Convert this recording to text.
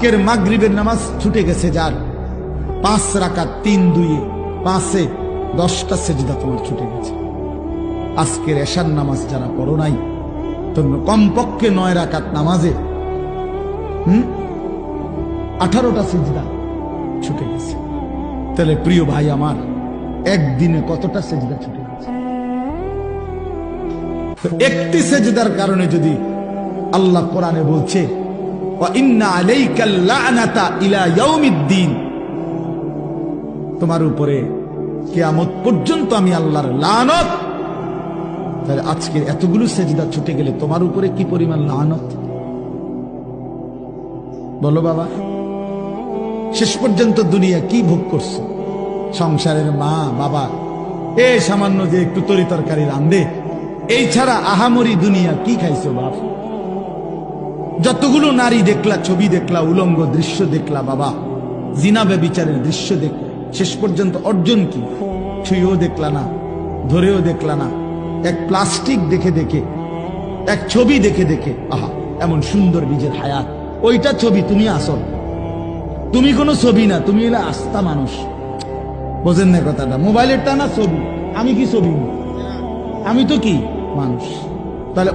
আজকের মাগরিবের নামাজ ছুটে গেছে যার 5 রাকাত 3-2 5-এ 10টা সেজদা তোমার ছুটে গেছে। আজকের এশার নামাজ যারা পড়ো নাই, তোমরা কমপক্ষে 9 রাকাত নামাজে 18টা সেজদা ছুটে গেছে। তাহলে প্রিয় ভাই আমার, একদিনে কতটা সেজদা ছুটে গেছে? একটি সেজদার কারণে যদি আল্লাহ কোরআনে বলছে ওয়া ইন্না আলাইকাল লা'নাতা ইলা ইয়াউমিদ্দিন, তোমার উপরে কিয়ামত পর্যন্ত আমি আল্লাহর লানত। তাহলে আজকের এতগুলো সেজদা ছুটে গেলে তোমার উপরে কি পরিমাণ লানত বলো বাবা। শেষ পর্যন্ত দুনিয়া কি ভোগ করছো? সংসারের মা বাবা সামান্য যে একটু তরি তরকারি রান্ধে, এই ছাড়া আহামরি দুনিয়া কি খাইছো বাপ? যতগুলো নারী দেখলা, ছবি দেখলা, উলঙ্গ দৃশ্য দেখলা বাবা, জিনা ব্যভিচারের দৃশ্য দেখলা, শেষ পর্যন্ত অর্জন কি? ছুঁয়েও দেখলা না, ধরেও দেখলা না, এক প্লাস্টিক দেখে দেখে, এক ছবি দেখে দেখে, আহা এমন সুন্দর নিজের হায়াত, ওইটা ছবি, তুমি আসল, তুমি কোনো ছবি না, তুমি এলা আস্থা মানুষ। বোঝেন না কথাটা? মোবাইলের টানা ছবি, আমি কি ছবি? আমি তো কি মানুষ। তাহলে